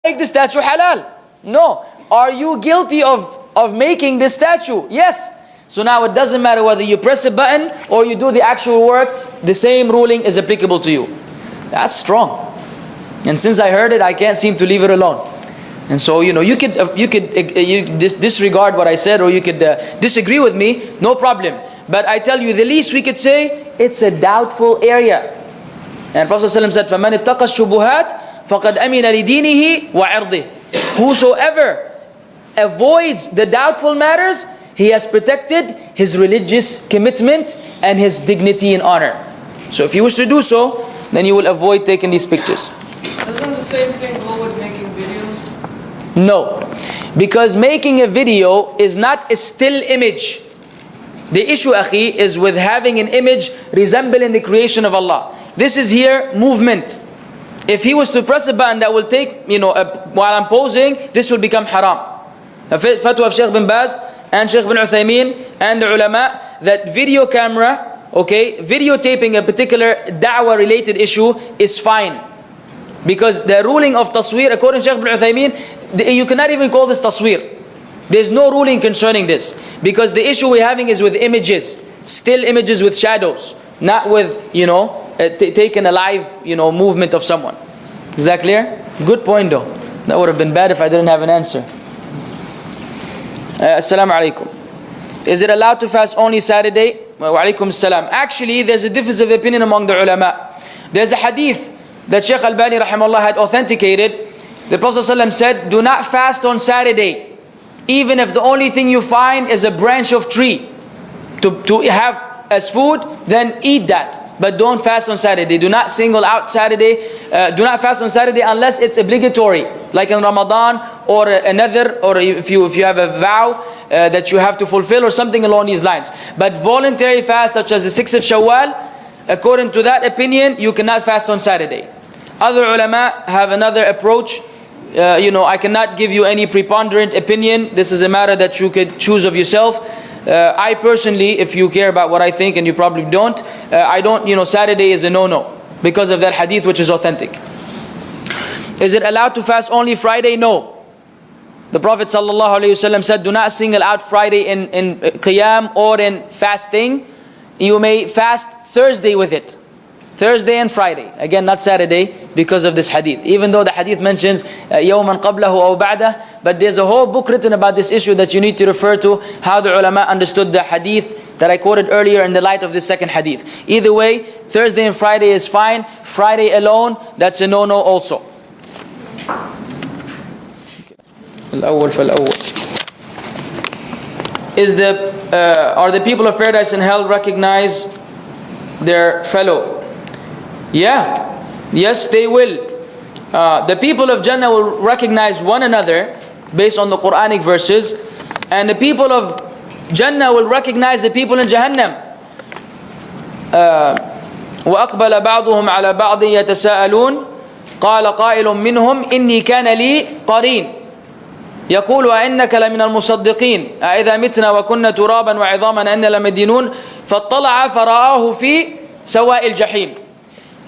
make the statue halal? No. Are you guilty of making this statue? Yes. So now it doesn't matter whether you press a button or you do the actual work, the same ruling is applicable to you. That's strong. And since I heard it, I can't seem to leave it alone. And so, you could disregard what I said, or you could disagree with me, no problem. But I tell you, the least we could say, it's a doubtful area. And Prophet ﷺ said, فَمَنِ اتَّقَى الشُّبُهَاتِ فَقَدْ أَمِنَ لِدِينِهِ وَعِرْضِهِ. Whosoever avoids the doubtful matters, he has protected his religious commitment and his dignity and honor. So if you wish to do so, then you will avoid taking these pictures. Doesn't the same thing go with making videos? No, because making a video is not a still image. The issue, akhi, is with having an image resembling the creation of Allah. This is here movement. If he was to press a button that will take, while I'm posing, this will become haram. The fatwa of Sheikh bin Baz and Sheikh bin Uthaymeen and the ulama, that video camera, videotaping a particular da'wah related issue is fine. Because the ruling of tasweer, according to Sheikh bin Uthaymeen, you cannot even call this tasweer. There's no ruling concerning this. Because the issue we're having is with images, still images with shadows, not with, taking a live, movement of someone. Is that clear? Good point though. That would have been bad if I didn't have an answer. Assalamu alaikum. Is it allowed to fast only Saturday? Wa alaikum assalam. Actually, there's a difference of opinion among the ulama. There's a hadith that Shaykh Albani rahimahullah had authenticated. The Prophet ﷺ said, do not fast on Saturday, even if the only thing you find is a branch of tree to have as food, then eat that. But don't fast on Saturday. Do not single out Saturday. Do not fast on Saturday unless it's obligatory, like in Ramadan or another, or if you have a vow that you have to fulfill or something along these lines. But voluntary fast such as the 6th of Shawwal, according to that opinion, you cannot fast on Saturday. Other ulama have another approach. I cannot give you any preponderant opinion. This is a matter that you could choose of yourself. I personally, if you care about what I think, and you probably don't, I don't, Saturday is a no-no because of that hadith which is authentic. Is it allowed to fast only Friday? No. The Prophet ﷺ said, do not single out Friday in qiyam or in fasting. You may fast Thursday with it. Thursday and Friday. Again, not Saturday because of this hadith. Even though the hadith mentions يَوْمًا قَبْلَهُ أَوْ بَعْدَهُ, but there's a whole book written about this issue that you need to refer to, how the ulama understood the hadith that I quoted earlier in the light of this second hadith. Either way, Thursday and Friday is fine. Friday alone, that's a no-no also. Are the people of paradise and hell recognize their fellow? Yeah, yes they will. The people of Jannah will recognize one another based on the Quranic verses, and the people of Jannah will recognize the people in Jahannam. وَأَقْبَلَ بَعْضُهُمْ عَلَى بَعْضٍ يَتَسَاءَلُونَ قَالَ قَائِلٌ مِّنْهُمْ إِنِّي كَانَ لِي قَرِينٌ يقول أئنك لمن المصدقين أإذا متنا وكنا ترابا وعظاما أئنا لمدينون فاطلع فرآه في سواء الجحيم.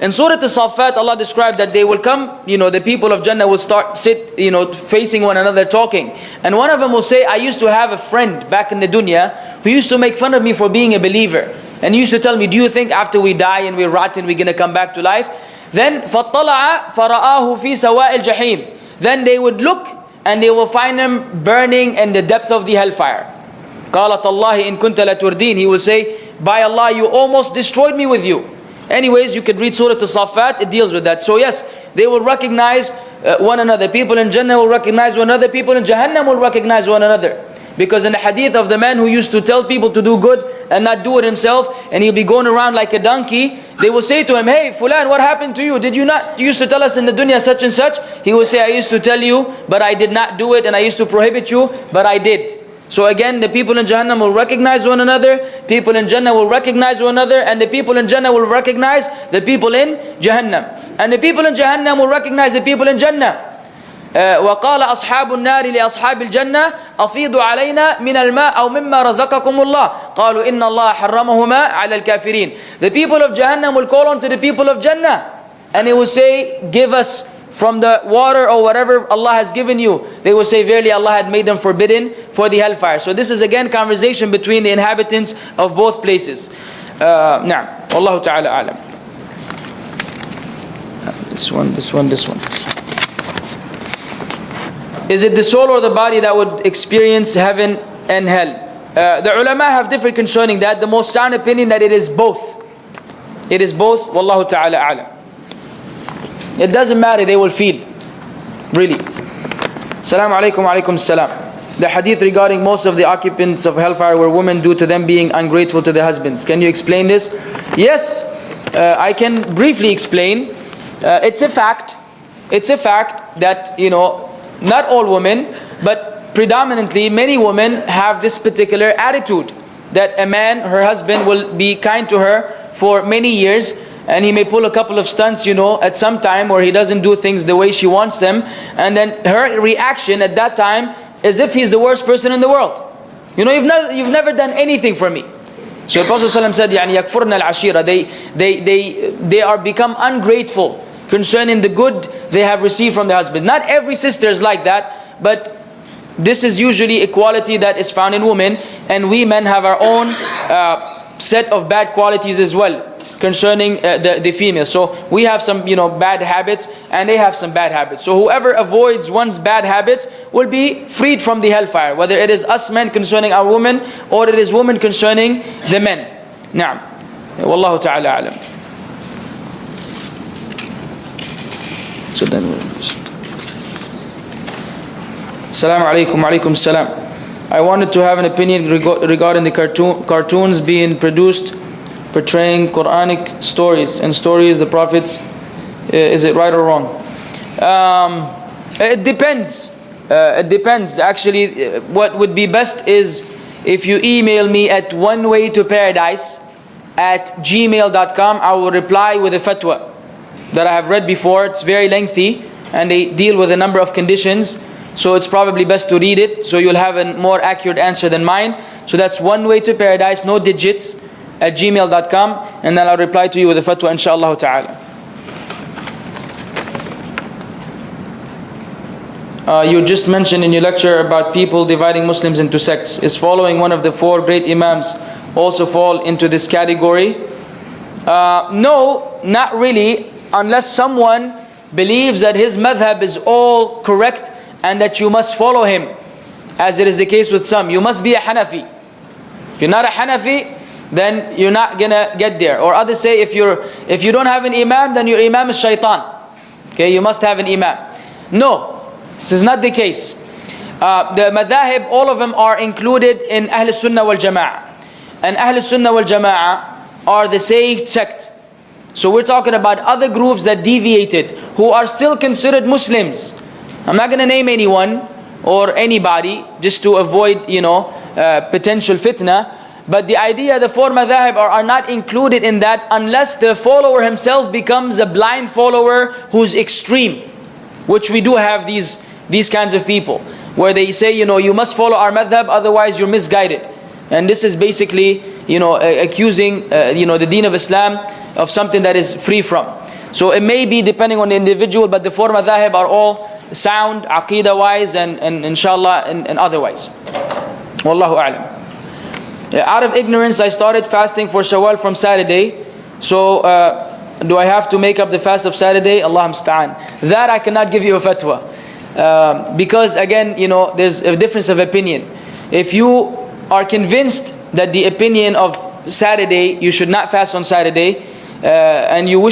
In Surah As-Saffat, Allah described that they will come, the people of Jannah will sit, facing one another talking. And one of them will say, I used to have a friend back in the dunya who used to make fun of me for being a believer. And he used to tell me, do you think after we die and we're rotten, we're going to come back to life? Then, فَاطَّلَعَ فَرَآهُ فِي سَوَاءِ الْجَحِيمِ. Then they would look and they will find him burning in the depth of the hellfire. قَالَتَ اللَّهِ إِن كُنْتَ لَتُرْدِينَ. He will say, by Allah, you almost destroyed me with you. Anyways, you could read Surah As-Saffat, it deals with that. So yes, they will recognize one another. People in Jannah will recognize one another. People in Jahannam will recognize one another. Because in the hadith of the man who used to tell people to do good and not do it himself, and he'll be going around like a donkey, they will say to him, hey Fulan, what happened to you? Did you used to tell us in the dunya such and such? He will say, I used to tell you, but I did not do it, and I used to prohibit you, but I did. So again, the people in Jahannam will recognize one another, people in Jannah will recognize one another, and the people in Jannah will recognize the people in Jahannam. And the people in Jahannam will recognize the people in Jannah. وقال أصحاب النار لأصحاب الجنة أفيضوا علينا من الماء أو مما رزقكم الله قالوا إن الله حرمهما على الكافرين. The people of Jahannam will call on to the people of Jannah, and they will say, give us from the water or whatever Allah has given you, they will say verily Allah had made them forbidden for the hellfire. So this is again conversation between the inhabitants of both places. Na'am. Wallahu ta'ala a'lam. This one. Is it the soul or the body that would experience heaven and hell? The ulama have different concerning that. The most sound opinion that it is both. It is both. Wallahu ta'ala a'lam. It doesn't matter, they will feel. Really. Assalamu alaikum wa alaikum salam. The hadith regarding most of the occupants of hellfire were women due to them being ungrateful to their husbands. Can you explain this? Yes, I can briefly explain. It's a fact. It's a fact that, not all women, but predominantly many women have this particular attitude. That a man, her husband, will be kind to her for many years, and he may pull a couple of stunts, at some time where he doesn't do things the way she wants them, and then her reaction at that time is if he's the worst person in the world. You've never done anything for me. So the Prophet ﷺ said, يَكْفُرْنَ الْعَشِيرَ. They are become ungrateful concerning the good they have received from their husbands. Not every sister is like that, but this is usually a quality that is found in women, and we men have our own set of bad qualities as well concerning the females. So we have some bad habits, and they have some bad habits. So whoever avoids one's bad habits will be freed from the hellfire, whether it is us men concerning our women, or it is women concerning the men. Naam. Wallahu ta'ala alam. So then we'll just... Assalamu alaikum wa alaikum salam. I wanted to have an opinion regarding the cartoons being produced portraying Quranic stories and stories the prophets. Is it right or wrong? It depends. It depends. Actually, what would be best is if you email me at onewaytoparadise@gmail.com. I will reply with a fatwa that I have read before. It's very lengthy and they deal with a number of conditions. So it's probably best to read it, so you'll have a more accurate answer than mine. So that's onewaytoparadise, no digits, @gmail.com, and then I'll reply to you with a fatwa inshaAllah ta'ala. You just mentioned in your lecture about people dividing Muslims into sects. Is following one of the four great Imams also fall into this category? No, not really, unless someone believes that his madhab is all correct and that you must follow him, as it is the case with some. You must be a Hanafi. If you're not a Hanafi, then you're not gonna get there. Or others say if you don't have an Imam, then your Imam is Shaitan. Okay, you must have an Imam. No, this is not the case. The madhahib, all of them are included in Ahl Sunnah wal Jama'ah. And Ahl Sunnah wal Jama'ah are the saved sect. So we're talking about other groups that deviated, who are still considered Muslims. I'm not gonna name anyone or anybody just to avoid potential fitna. But the idea, the four madhahib are not included in that unless the follower himself becomes a blind follower who's extreme. Which we do have these kinds of people, where they say, you must follow our madhab, otherwise you're misguided. And this is basically, accusing, the deen of Islam of something that is free from. So it may be depending on the individual, but the four madhahib are all sound, aqidah-wise, and inshallah, and otherwise. Wallahu a'lam. Out of ignorance, I started fasting for Shawwal from Saturday. So, do I have to make up the fast of Saturday? Allah musta'an. That I cannot give you a fatwa. Because again, there's a difference of opinion. If you are convinced that the opinion of Saturday, you should not fast on Saturday, and you wish